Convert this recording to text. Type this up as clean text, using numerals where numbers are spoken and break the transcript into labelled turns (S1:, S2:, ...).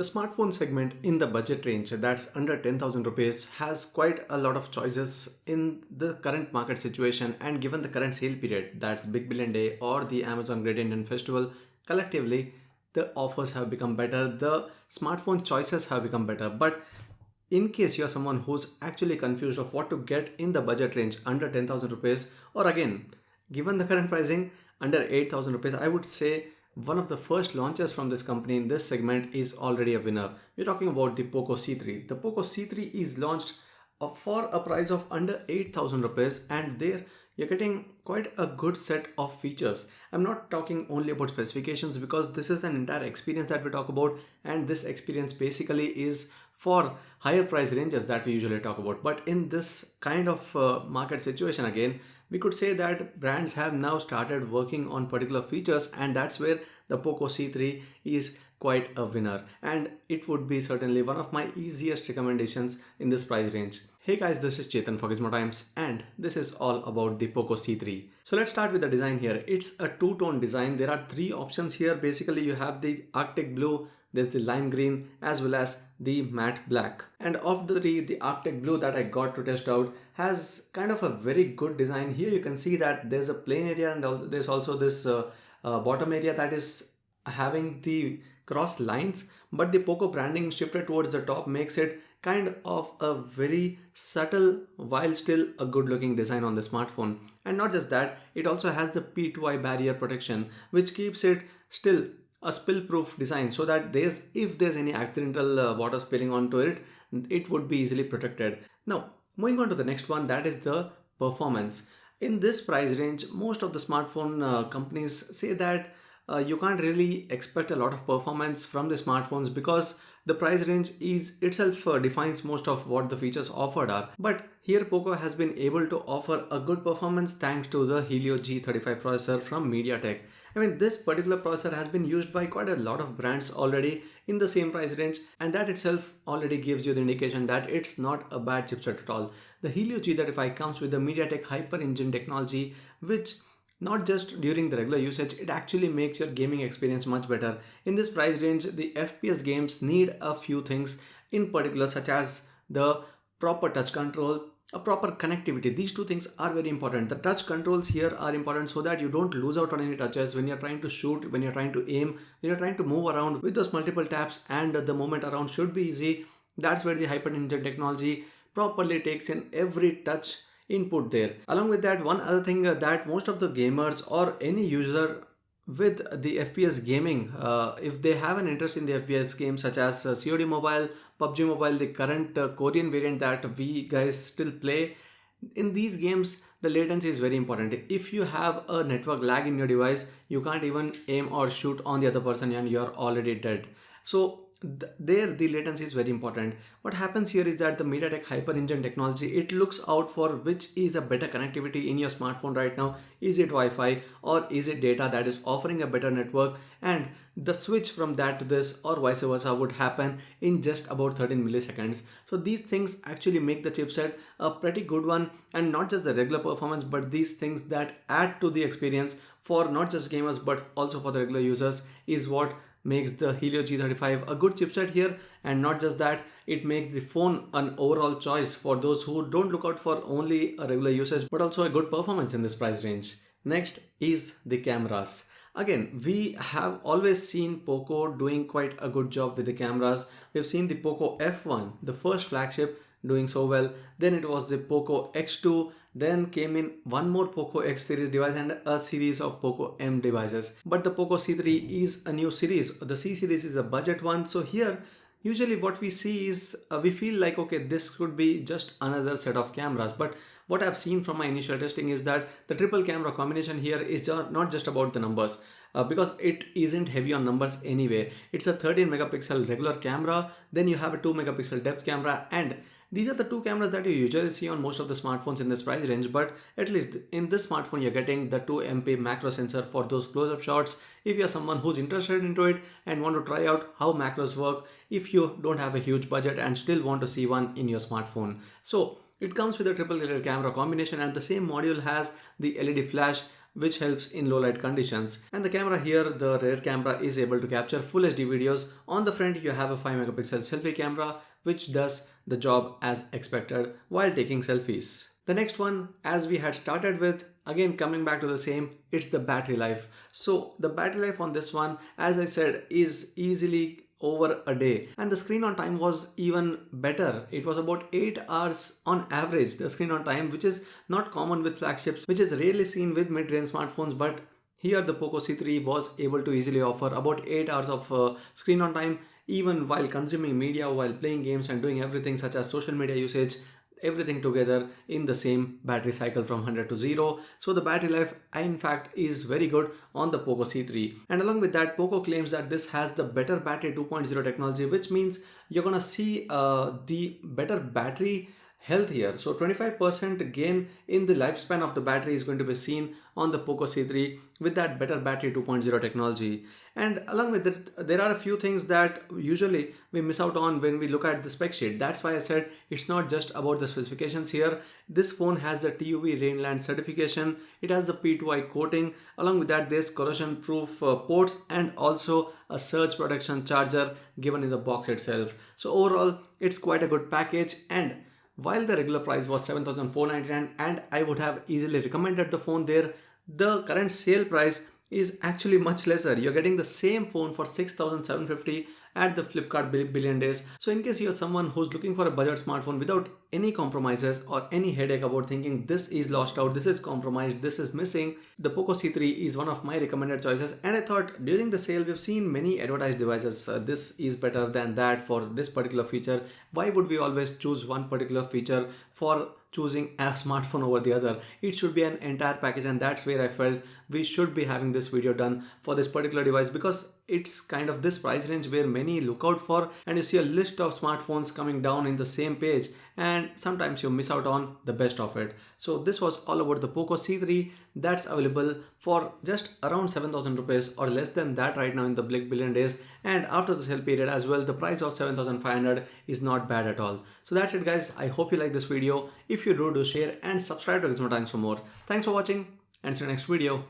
S1: The smartphone segment in the budget range that's under 10,000 rupees has quite a lot of choices in the current market situation, and given the current sale period, that's Big Billion Day or the Amazon Great Indian Festival, collectively the offers have become better, the smartphone choices have become better. But in case you're someone who's actually confused of what to get in the budget range under 10,000 rupees, or again, given the current pricing under 8,000 rupees, I would say one of the first launches from this company in this segment is already a winner. We're talking about the POCO C3. The POCO C3 is launched for a price of under 8,000 rupees, and there you're getting quite a good set of features. I'm not talking only about specifications because this is an entire experience that we talk about, and this experience basically is for higher price ranges that we usually talk about. But in this kind of market situation, again, we could say that brands have now started working on particular features, and that's where the POCO C3 is quite a winner, and it would be certainly one of my easiest recommendations in this price range. Hey guys, this is Chetan for Gizmo Times, and this is all about the POCO C3. So let's start with the design here. It's a two-tone design. There are three options here. Basically, you have the Arctic blue, there's the lime green, as well as the matte black. And of the three, the Arctic blue that I got to test out has kind of a very good design. Here you can see that there's a plain area, and there's also this bottom area that is having the cross lines, but the POCO branding shifted towards the top makes it kind of a very subtle while still a good looking design on the smartphone. And not just that, it also has the P2I barrier protection, which keeps it still a spill proof design, so that if there's any accidental water spilling onto it, it would be easily protected. Now moving on to the next one, that is the performance. In this price range, most of the smartphone companies say that you can't really expect a lot of performance from the smartphones because the price range is itself defines most of what the features offered are. But here POCO has been able to offer a good performance thanks to the Helio G35 processor from MediaTek. I mean, this particular processor has been used by quite a lot of brands already in the same price range, and that itself already gives you the indication that it's not a bad chipset at all. The Helio G35 comes with the MediaTek HyperEngine technology, which not just during the regular usage, it actually makes your gaming experience much better. In this price range, the FPS games need a few things in particular, such as the proper touch control, a proper connectivity. These two things are very important. The touch controls here are important so that you don't lose out on any touches when you're trying to shoot, when you're trying to aim, when you're trying to move around with those multiple taps, and the movement around should be easy. That's where the HyperEngine technology properly takes in every touch input there. Along with that, one other thing that most of the gamers or any user with the FPS gaming, if they have an interest in the FPS games such as COD Mobile, PUBG Mobile, the current Korean variant that we guys still play, in these games the latency is very important. If you have a network lag in your device, you can't even aim or shoot on the other person and you're already dead. So there the latency is very important. What happens here is that the MediaTek HyperEngine technology, it looks out for which is a better connectivity in your smartphone right now. Is it Wi-Fi or is it data that is offering a better network, and the switch from that to this or vice versa would happen in just about 13 milliseconds. So these things actually make the chipset a pretty good one, and not just the regular performance, but these things that add to the experience for not just gamers but also for the regular users is what makes the Helio G35 a good chipset here. And not just that, it makes the phone an overall choice for those who don't look out for only a regular usage but also a good performance in this price range. Next is the cameras. Again, we have always seen POCO doing quite a good job with the cameras. We've seen the POCO F1, the first flagship, doing so well. Then it was the POCO X2, then came in one more POCO X series device and a series of POCO M devices. But the POCO C3 is a new series. The C series is a budget one. So here usually what we see is we feel like, okay, this could be just another set of cameras. But what I've seen from my initial testing is that the triple camera combination here is not just about the numbers, because it isn't heavy on numbers anyway. It's a 13 megapixel regular camera, then you have a 2 megapixel depth camera, and these are the two cameras that you usually see on most of the smartphones in this price range. But at least in this smartphone, you're getting the 2MP macro sensor for those close-up shots. If you're someone who's interested into it and want to try out how macros work, if you don't have a huge budget and still want to see one in your smartphone. So it comes with a triple layer camera combination, and the same module has the LED flash which helps in low light conditions. And the camera here, the rear camera is able to capture full HD videos. On the front you have a 5 megapixel selfie camera which does the job as expected while taking selfies. The next one, as we had started with, again coming back to the same, it's the battery life. So the battery life on this one, as I said, is easily over a day, and the screen on time was even better. It was about 8 hours on average, the screen on time, which is not common with flagships, which is rarely seen with mid-range smartphones. But here the POCO C3 was able to easily offer about 8 hours of screen on time, even while consuming media, while playing games and doing everything such as social media usage, everything together in the same battery cycle from 100 to 0. So the battery life in fact is very good on the POCO C3. And along with that, POCO claims that this has the better battery 2.0 technology, which means you're gonna see the better battery health here. So 25% gain in the lifespan of the battery is going to be seen on the POCO C3 with that better battery 2.0 technology. And along with it, there are a few things that usually we miss out on when we look at the spec sheet. That's why I said it's not just about the specifications here. This phone has the TUV Rainland certification. It has the P2I coating. Along with that, there's corrosion proof ports and also a surge protection charger given in the box itself. So overall, it's quite a good package. And while the regular price was 7,499 and I would have easily recommended the phone there, the current sale price is actually much lesser. You're getting the same phone for 6,750 at the Flipkart Billion Days. So in case you're someone who's looking for a budget smartphone without any compromises or any headache about thinking this is lost out, this is compromised, this is missing, the POCO C3 is one of my recommended choices. And I thought during the sale we've seen many advertised devices. This is better than that for this particular feature. Why would we always choose one particular feature for choosing a smartphone over the other? It should be an entire package, and that's where I felt we should be having this video done for this particular device, because it's kind of this price range where many look out for, and you see a list of smartphones coming down in the same page and sometimes you miss out on the best of it. So this was all about the POCO C3 that's available for just around 7,000 rupees or less than that right now in the Billion Days, and after the sale period as well, the price of 7,500 is not bad at all. So that's it guys, I hope you like this video. If you do share and subscribe to Gizmo Times for more. Thanks for watching and see you next video.